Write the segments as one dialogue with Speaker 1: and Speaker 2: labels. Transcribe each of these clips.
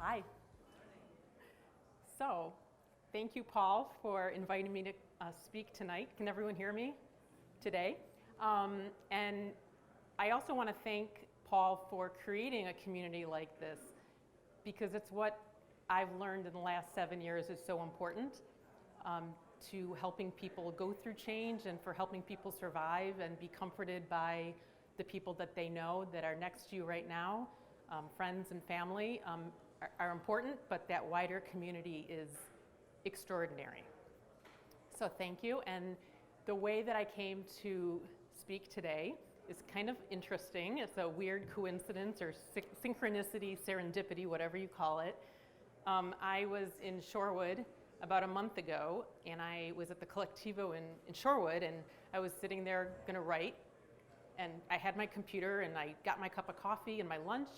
Speaker 1: Hi. So, thank you, Paul, for inviting me to speak tonight. Can everyone hear me today? And I also want to thank Paul for creating a community like this, because it's what I've learned in the last 7 years is so important to helping people go through change and for helping people survive and be comforted by the people that they know that are next to you right now. Friends and family are important, but that wider community is extraordinary. So thank you. And the way that I came to speak today is kind of interesting. It's a weird coincidence or synchronicity, serendipity, whatever you call it. I was in Shorewood about a month ago, and I was at the Collectivo in Shorewood, and I was sitting there going to write, and I had my computer, and I got my cup of coffee and my lunch,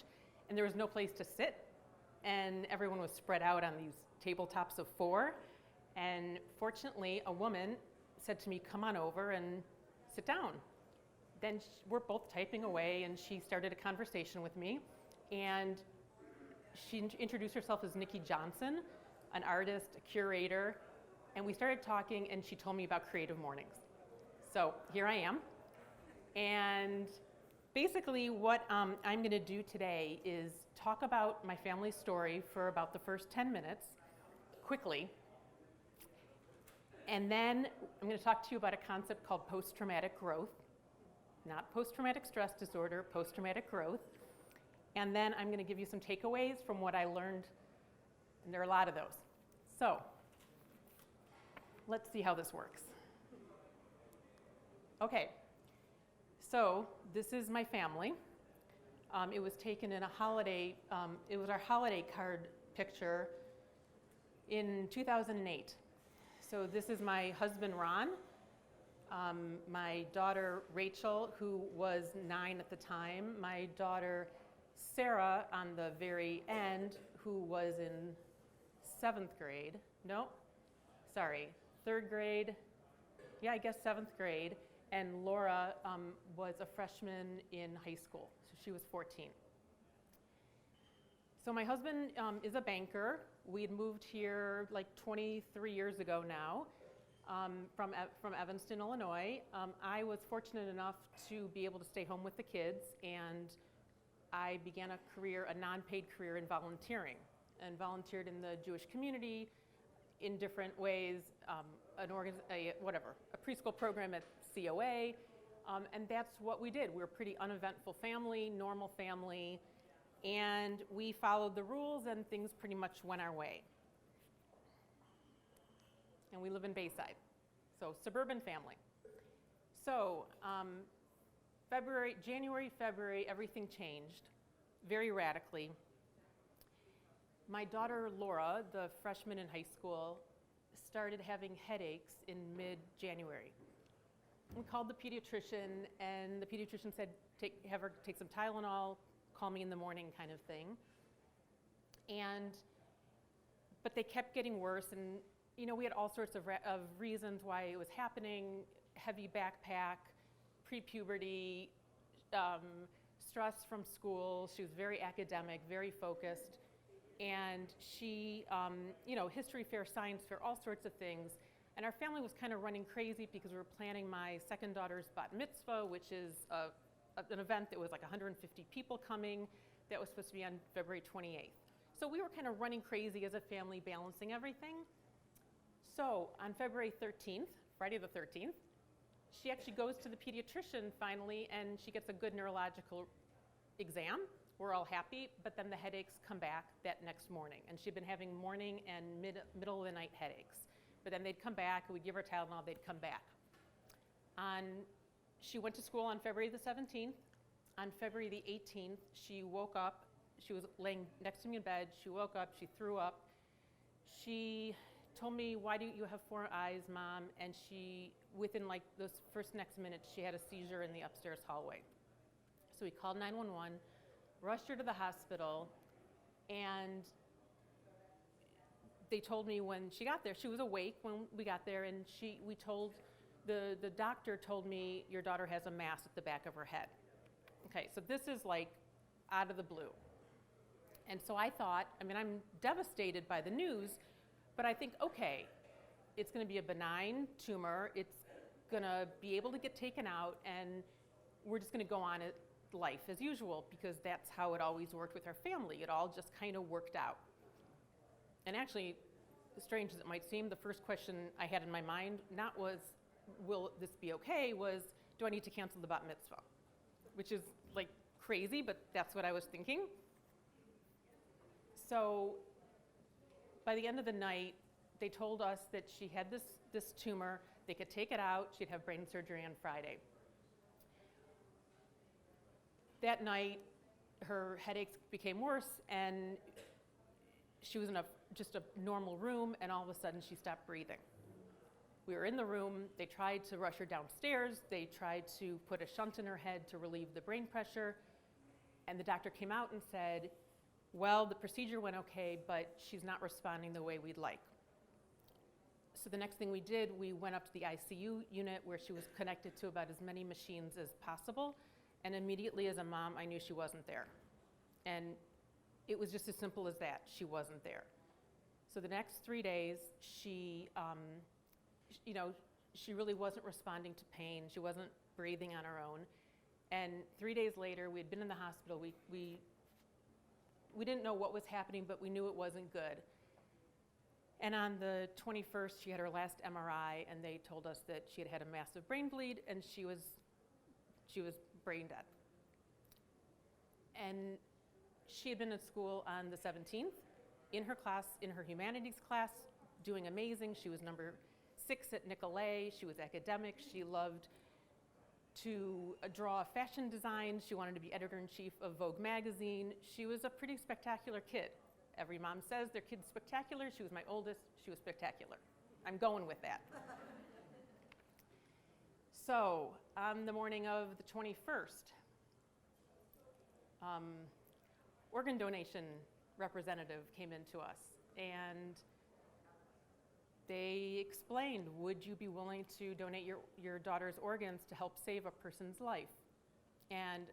Speaker 1: and there was no place to sit, and everyone was spread out on these tabletops of 4, and fortunately, a woman said to me, "Come on over and sit down." Then we're both typing away, and she started a conversation with me, and she introduced herself as Nikki Johnson, an artist, a curator, and we started talking, and she told me about CreativeMornings. So here I am, and basically what I'm going to do today is talk about my family story for about the first 10 minutes, quickly, and then I'm going to talk to you about a concept called PostTraumatic Growth, not post-traumatic stress disorder, post-traumatic growth. And then I'm going to give you some takeaways from what I learned, and there are a lot of those. So let's see how this works. Okay, so this is my family. It was taken in a holiday, it was our holiday card picture in 2008. So this is my husband, Ron, my daughter, Rachel, who was 9 at the time, my daughter, Sarah, on the very end, who was in 7th grade. No, sorry, 3rd grade. Yeah, I guess 7th grade. And Laura was a freshman in high school, so she was 14. So my husband is a banker. We had moved here like 23 years ago now from Evanston, Illinois. I was fortunate enough to be able to stay home with the kids, and I began a career, a non-paid career in volunteering, and volunteered in the Jewish community in different ways, a preschool program at COA, and that's what we did. We were a pretty uneventful family, normal family, and we followed the rules and things pretty much went our way. And we live in Bayside, so suburban family. So January, February, everything changed very radically. My daughter, Laura, the freshman in high school, started having headaches in mid-January. We called the pediatrician, and the pediatrician said, have her take some Tylenol, call me in the morning kind of thing. But they kept getting worse, and we had all sorts of reasons why it was happening: heavy backpack, pre-puberty, stress from school. She was very academic, very focused, and she, history fair, science fair, all sorts of things. And our family was kind of running crazy because we were planning my second daughter's bat mitzvah, which is an event that was like 150 people coming, that was supposed to be on February 28th. So we were kind of running crazy as a family, balancing everything. So on February 13th, Friday the 13th, she actually goes to the pediatrician finally, and she gets a good neurological exam. We're all happy, but then the headaches come back that next morning. And she'd been having morning and middle of the night headaches. But then they'd come back, we'd give her Tylenol, they'd come back. She went to school on February the 17th. On February the 18th, she woke up. She was laying next to me in bed. She woke up, she threw up. She told me, "Why do you have 4 eyes, Mom?" And within like those next minutes, she had a seizure in the upstairs hallway. So we called 911, rushed her to the hospital, and they told me when she got there, she was awake when we got there, and the doctor told me, "Your daughter has a mass at the back of her head." Okay, so this is like out of the blue. And so I thought, I'm devastated by the news, but I think, okay, it's going to be a benign tumor. It's going to be able to get taken out, and we're just going to go on it life as usual, because that's how it always worked with our family. It all just kind of worked out. And actually, as strange as it might seem, the first question I had in my mind not was, will this be okay, was, do I need to cancel the bat mitzvah? Which is like crazy, but that's what I was thinking. So by the end of the night, they told us that she had this tumor. They could take it out. She'd have brain surgery on Friday. That night, her headaches became worse, and she was in just a normal room, and all of a sudden she stopped breathing. We were in the room. They tried to rush her downstairs. They tried to put a shunt in her head to relieve the brain pressure. And the doctor came out and said, well, the procedure went okay, but she's not responding the way we'd like. So the next thing we did, we went up to the ICU unit where she was connected to about as many machines as possible. And immediately as a mom, I knew she wasn't there. And it was just as simple as that. She wasn't there. So the next 3 days, she really wasn't responding to pain. She wasn't breathing on her own. And 3 days later, we had been in the hospital. We didn't know what was happening, but we knew it wasn't good. And on the 21st, she had her last MRI, and they told us that she had had a massive brain bleed, and she was brain dead. And she had been at school on the 17th, in her class, in her humanities class, doing amazing. She was number 6 at Nicolay. She was academic. She loved to draw fashion designs. She wanted to be editor-in-chief of Vogue magazine. She was a pretty spectacular kid. Every mom says their kid's spectacular. She was my oldest. She was spectacular. I'm going with that. So on the morning of the 21st, organ donation representative came in to us, and they explained, would you be willing to donate your daughter's organs to help save a person's life? And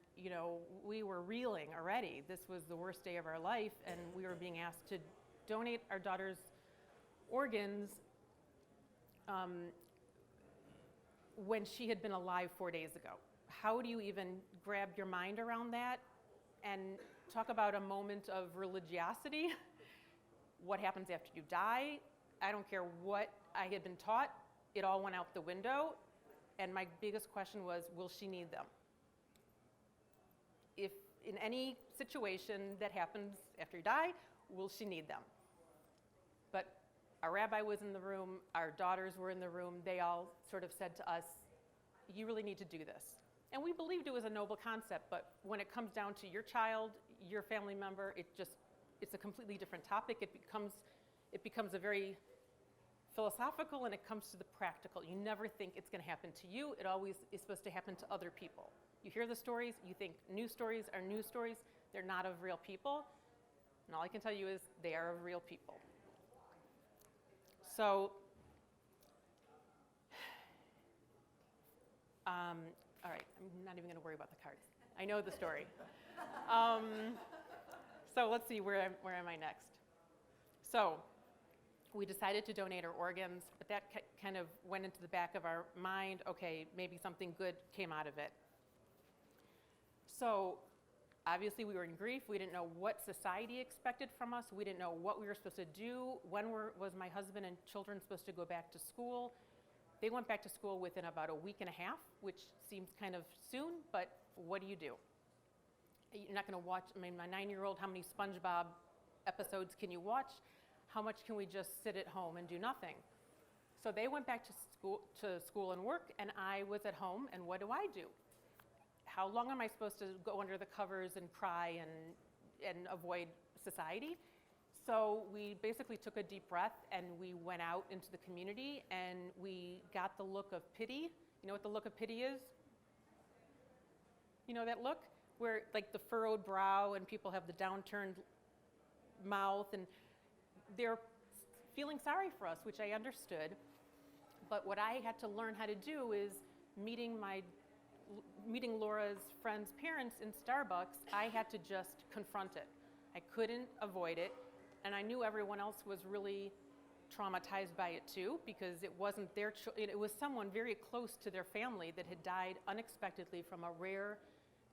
Speaker 1: we were reeling already. This was the worst day of our life, and we were being asked to donate our daughter's organs when she had been alive 4 days ago. How do you even grab your mind around that and talk about a moment of religiosity? What happens after you die? I don't care what I had been taught. It all went out the window. And my biggest question was, will she need them? If in any situation that happens after you die, will she need them? But our rabbi was in the room, our daughters were in the room. They all sort of said to us, you really need to do this. And we believed it was a noble concept, but when it comes down to your child, your family member, it's a completely different topic. It becomes a very philosophical, and it comes to the practical. You never think it's going to happen to you. It always is supposed to happen to other people. You hear the stories, you think news stories are news stories. They're not of real people. And all I can tell you is they are of real people. So, all right, I'm not even going to worry about the cards. I know the story. So let's see, where am I next? So we decided to donate our organs, but that kind of went into the back of our mind. Okay, maybe something good came out of it. So obviously we were in grief. We didn't know what society expected from us. We didn't know what we were supposed to do. When was my husband and children supposed to go back to school? They went back to school within about a week and a half, which seems kind of soon, but what do? You're not going to watch, my 9-year-old, how many SpongeBob episodes can you watch? How much can we just sit at home and do nothing? So they went back to school and work, and I was at home, and what do? How long am I supposed to go under the covers and cry and avoid society? So we basically took a deep breath, and we went out into the community, and we got the look of pity. You know what the look of pity is? You know that look? Where like the furrowed brow, and people have the downturned mouth, and they're feeling sorry for us, which I understood. But what I had to learn how to do is meeting Laura's friend's parents in Starbucks, I had to just confront it. I couldn't avoid it, and I knew everyone else was really traumatized by it too, because it wasn't their it was someone very close to their family that had died unexpectedly from a rare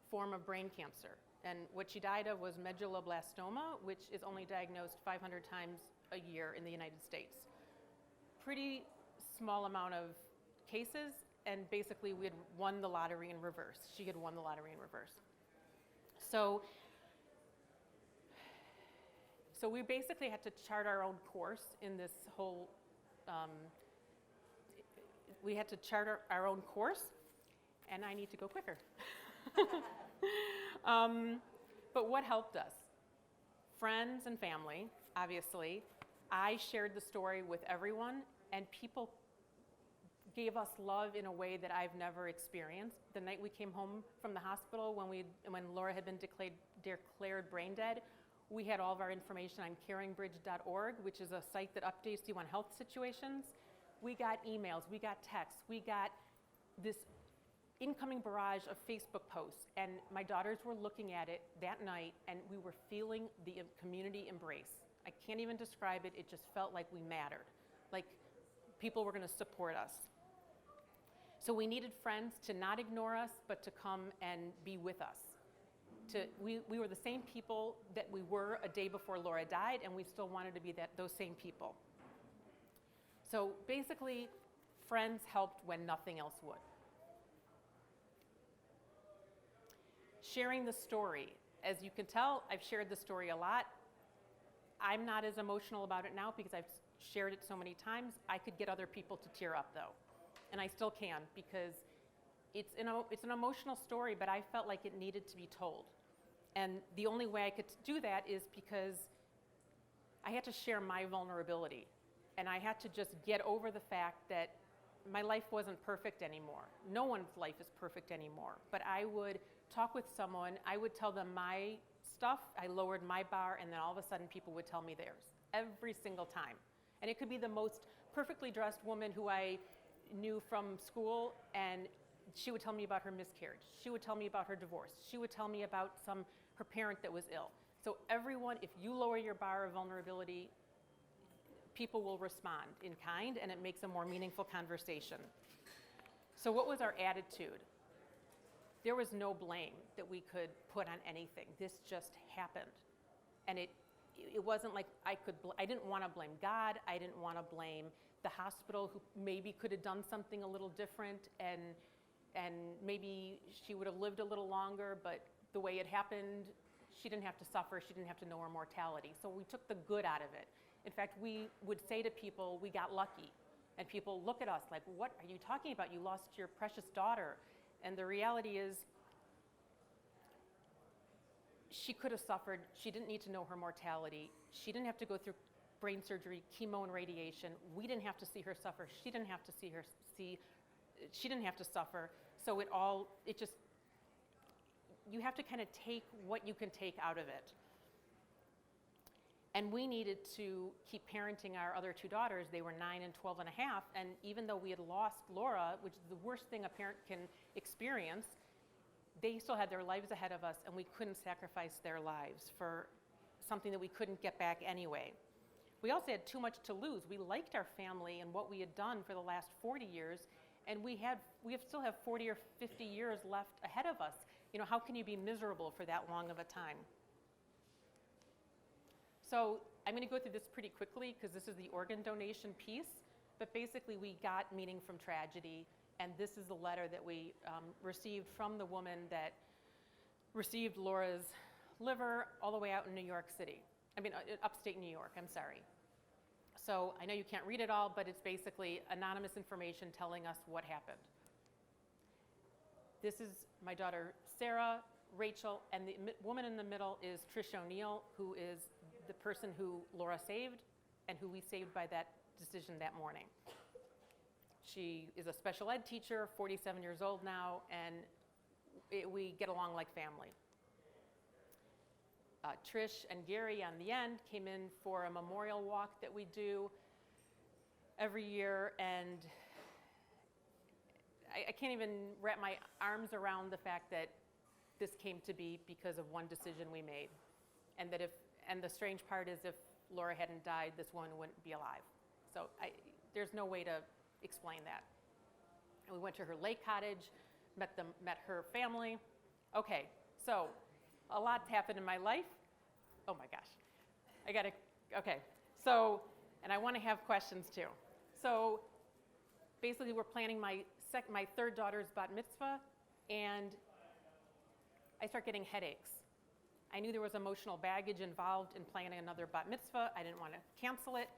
Speaker 1: form of brain cancer. And what she died of was medulloblastoma, which is only diagnosed 500 times a year in the United States. Pretty small amount of cases, and basically we had won the lottery in reverse. She had won the lottery in reverse. So we basically had to chart our own course in this whole, we had to chart our own course, and I need to go quicker. But what helped us? Friends and family, obviously. I shared the story with everyone, and people gave us love in a way that I've never experienced. The night we came home from the hospital, when Laura had been declared brain dead, we had all of our information on caringbridge.org, which is a site that updates you on health situations. We got emails, we got texts, we got this incoming barrage of Facebook posts, and my daughters were looking at it that night, and we were feeling the community embrace. I can't even describe it. It just felt like we mattered, like people were going to support us. So we needed friends to not ignore us, but to come and be with us. We were the same people that we were a day before Laura died, and we still wanted to be those same people. So basically, friends helped when nothing else would. Sharing the story. As you can tell, I've shared the story a lot. I'm not as emotional about it now because I've shared it so many times. I could get other people to tear up though, and I still can, because it's an emotional story, but I felt like it needed to be told. And the only way I could do that is because I had to share my vulnerability, and I had to just get over the fact that my life wasn't perfect anymore. No one's life is perfect anymore, but I would talk with someone, I would tell them my stuff, I lowered my bar, and then all of a sudden people would tell me theirs, every single time. And it could be the most perfectly dressed woman who I knew from school, and she would tell me about her miscarriage. She would tell me about her divorce. She would tell me about her parent that was ill. So everyone, if you lower your bar of vulnerability, people will respond in kind, and it makes a more meaningful conversation. So what was our attitude? There was no blame that we could put on anything. This just happened. And it wasn't like I didn't want to blame God. I didn't want to blame the hospital, who maybe could have done something a little different, and maybe she would have lived a little longer, but the way it happened, she didn't have to suffer, she didn't have to know her mortality. So we took the good out of it. In fact, we would say to people, we got lucky. And people look at us like, what are you talking about? You lost your precious daughter. And the reality is, she could have suffered. She didn't need to know her mortality. She didn't have to go through brain surgery, chemo, and radiation. We didn't have to see her suffer. She didn't have to she didn't have to suffer. So you have to kind of take what you can take out of it. And we needed to keep parenting our other two daughters. They were 9 and 12 and a half. And even though we had lost Laura, which is the worst thing a parent can experience, they still had their lives ahead of us, and we couldn't sacrifice their lives for something that we couldn't get back anyway. We also had too much to lose. We liked our family and what we had done for the last 40 years, and we still have 40 or 50 years left ahead of us. You know, how can you be miserable for that long of a time? So I'm going to go through this pretty quickly because this is the organ donation piece, but basically we got meaning from tragedy, and this is the letter that we received from the woman that received Laura's liver all the way out in New York City. Upstate New York, I'm sorry. So I know you can't read it all, but it's basically anonymous information telling us what happened. This is my daughter, Sarah, Rachel, and the woman in the middle is Trish O'Neill, who is the person who Laura saved and who we saved by that decision that morning. She is a special ed teacher, 47 years old now, and we get along like family. Trish and Gary on the end came in for a memorial walk that we do every year, and I can't even wrap my arms around the fact that this came to be because of one decision we made. And that And the strange part is if Laura hadn't died, this woman wouldn't be alive. So there's no way to explain that. And we went to her lake cottage, met her family. Okay, so a lot's happened in my life. Oh my gosh, okay. So, and I want to have questions too. So basically we're planning my third daughter's bat mitzvah, and I start getting headaches. I knew there was emotional baggage involved in planning another bat mitzvah. I didn't want to cancel it.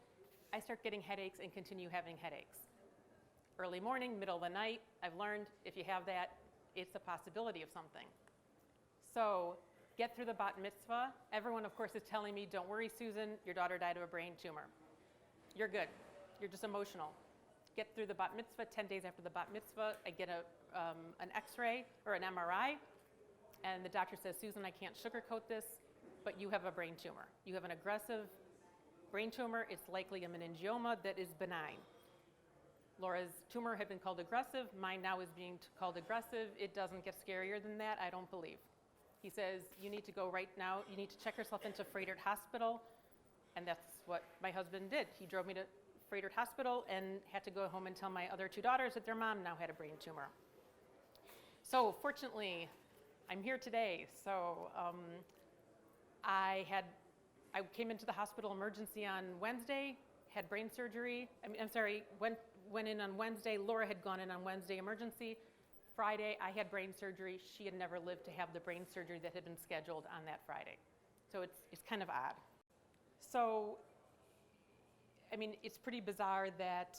Speaker 1: I start getting headaches and continue having headaches. Early morning, middle of the night, I've learned if you have that, it's a possibility of something. So get through the bat mitzvah. Everyone, of course, is telling me, don't worry, Susan, your daughter died of a brain tumor. You're good. You're just emotional. Get through the bat mitzvah. 10 days after the bat mitzvah, I get an x-ray or an MRI, and the doctor says, Susan, I can't sugarcoat this, but you have a brain tumor. You have an aggressive brain tumor. It's likely a meningioma that is benign. Laura's tumor had been called aggressive. Mine now is being called aggressive. It doesn't get scarier than that, I don't believe. He says, you need to go right now. You need to check yourself into Frederick Hospital. And that's what my husband did. He drove me to Frederick Hospital and had to go home and tell my other two daughters that their mom now had a brain tumor. So fortunately, I'm here today. So I came into the hospital emergency on Wednesday, had brain surgery. Went in on Wednesday. Laura had gone in on Wednesday emergency. Friday, I had brain surgery. She had never lived to have the brain surgery that had been scheduled on that Friday. So it's kind of odd. So, I mean, it's pretty bizarre that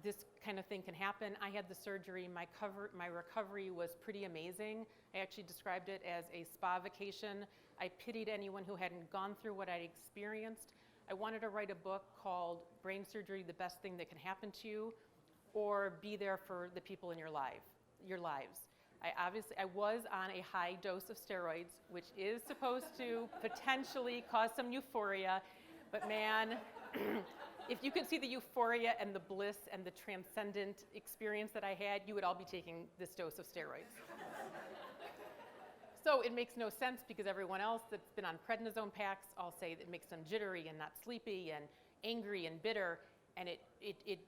Speaker 1: this kind of thing can happen. I had the surgery. My recovery was pretty amazing. I actually described it as a spa vacation. I pitied anyone who hadn't gone through what I'd experienced. I wanted to write a book called Brain Surgery, the Best Thing That Can Happen to You, or Be There for the People in your lives. I was on a high dose of steroids, which is supposed to potentially cause some euphoria, but man, if you could see the euphoria and the bliss and the transcendent experience that I had, you would all be taking this dose of steroids. So it makes no sense because everyone else that's been on prednisone packs all say that it makes them jittery and not sleepy and angry and bitter, and it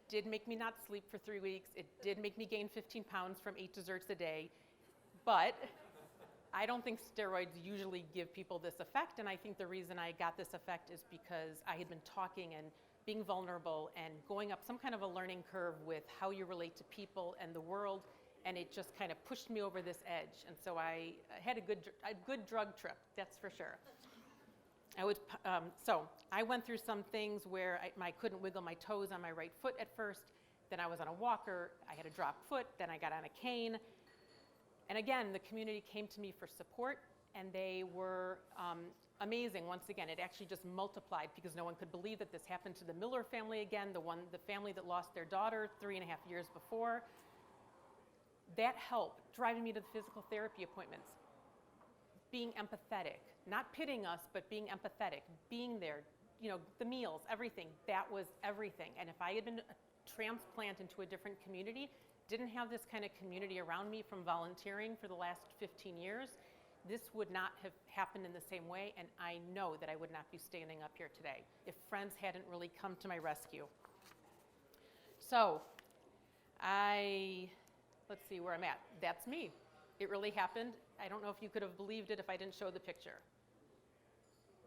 Speaker 1: did make me not sleep for 3 weeks. It did make me gain 15 pounds from 8 desserts a day, but I don't think steroids usually give people this effect, and I think the reason I got this effect is because I had been talking and being vulnerable and going up some kind of a learning curve with how you relate to people and the world, and it just kind of pushed me over this edge. And so I had a good drug trip, that's for sure. So I went through some things where I couldn't wiggle my toes on my right foot at first. Then I was on a walker. I had a dropped foot. Then I got on a cane. And again, the community came to me for support, and they were amazing. Once again, it actually just multiplied because no one could believe that this happened to the Miller family again, the family that lost their daughter 3.5 years before. That helped, driving me to the physical therapy appointments, being empathetic, not pitting us, but being empathetic, being there, the meals, everything, that was everything. And if I had been a transplant into a different community, didn't have this kind of community around me from volunteering for the last 15 years, this would not have happened in the same way, and I know that I would not be standing up here today if friends hadn't really come to my rescue. So, let's see where I'm at. That's me. It really happened. I don't know if you could have believed it if I didn't show the picture.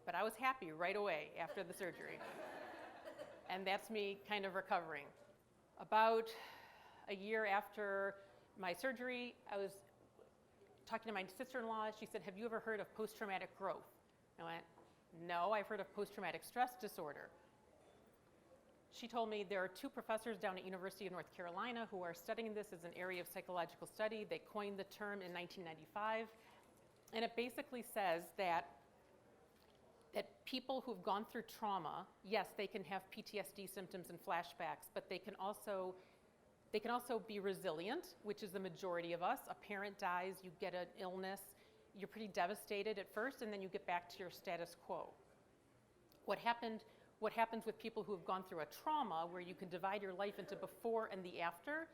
Speaker 1: But I was happy right away after the surgery. And that's me kind of recovering. About a year after my surgery, I was talking to my sister-in-law. She said, have you ever heard of post-traumatic growth? I went, no, I've heard of post-traumatic stress disorder. She told me there are 2 professors down at University of North Carolina who are studying this as an area of psychological study. They coined the term in 1995. And it basically says that people who've gone through trauma, yes, they can have PTSD symptoms and flashbacks, but they can also be resilient, which is the majority of us. A parent dies, you get an illness, you're pretty devastated at first, and then you get back to your status quo. What happens with people who have gone through a trauma where you can divide your life into before and the after,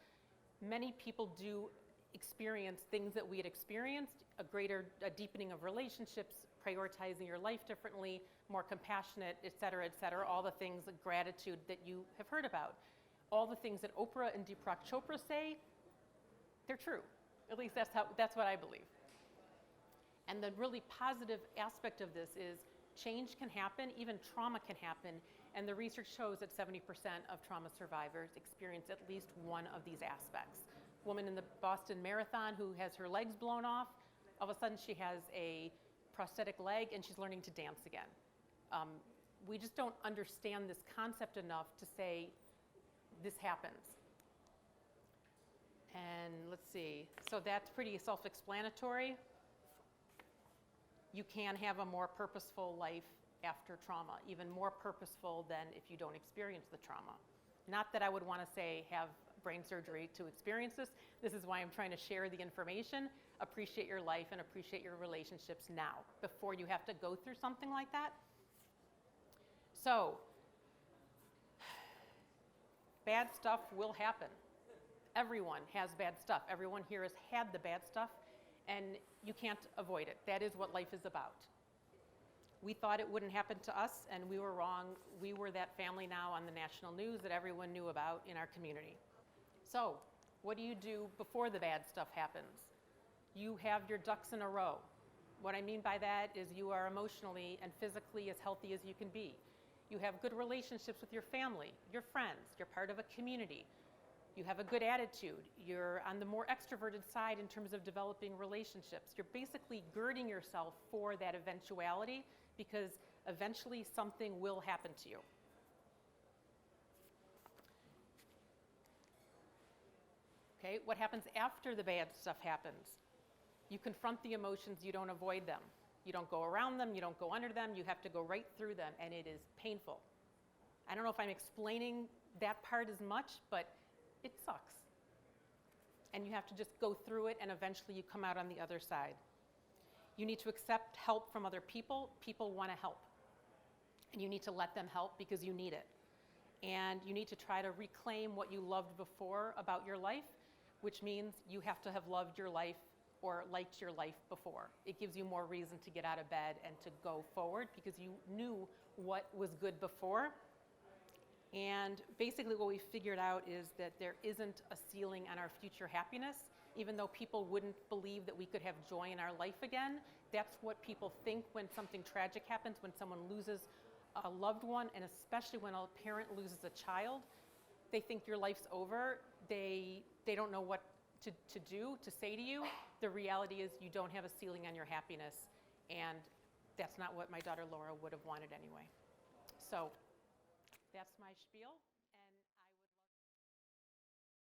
Speaker 1: many people do experience things that we had experienced, a deepening of relationships, prioritizing your life differently, more compassionate, et cetera, all the things, like gratitude that you have heard about. All the things that Oprah and Deepak Chopra say, they're true. At least that's what I believe. And the really positive aspect of this is change can happen, even trauma can happen, and the research shows that 70% of trauma survivors experience at least one of these aspects. Woman in the Boston Marathon who has her legs blown off, all of a sudden she has a prosthetic leg and she's learning to dance again. We just don't understand this concept enough to say this happens. And let's see, so that's pretty self-explanatory. You can have a more purposeful life after trauma, even more purposeful than if you don't experience the trauma. Not that I would want to say have brain surgery to experience this. This is why I'm trying to share the information. Appreciate your life and appreciate your relationships now before you have to go through something like that. So, bad stuff will happen. Everyone has bad stuff. Everyone here has had the bad stuff, and you can't avoid it. That is what life is about. We thought it wouldn't happen to us, and we were wrong. We were that family now on the national news that everyone knew about in our community. So, what do you do before the bad stuff happens? You have your ducks in a row. What I mean by that is you are emotionally and physically as healthy as you can be. You have good relationships with your family, your friends, you're part of a community. You have a good attitude. You're on the more extroverted side in terms of developing relationships. You're basically girding yourself for that eventuality because eventually something will happen to you. Okay, what happens after the bad stuff happens? You confront the emotions, you don't avoid them. You don't go around them, you don't go under them, you have to go right through them, and it is painful. I don't know if I'm explaining that part as much, but it sucks. And you have to just go through it, and eventually you come out on the other side. You need to accept help from other people. People want to help. And you need to let them help because you need it. And you need to try to reclaim what you loved before about your life, which means you have to have loved your life or liked your life before. It gives you more reason to get out of bed and to go forward because you knew what was good before. And basically what we figured out is that there isn't a ceiling on our future happiness. Even though people wouldn't believe that we could have joy in our life again, that's what people think when something tragic happens, when someone loses a loved one, and especially when a parent loses a child. They think your life's over. They don't know what to do, to say to you. The reality is you don't have a ceiling on your happiness, and that's not what my daughter Laura would have wanted anyway. So that's my spiel.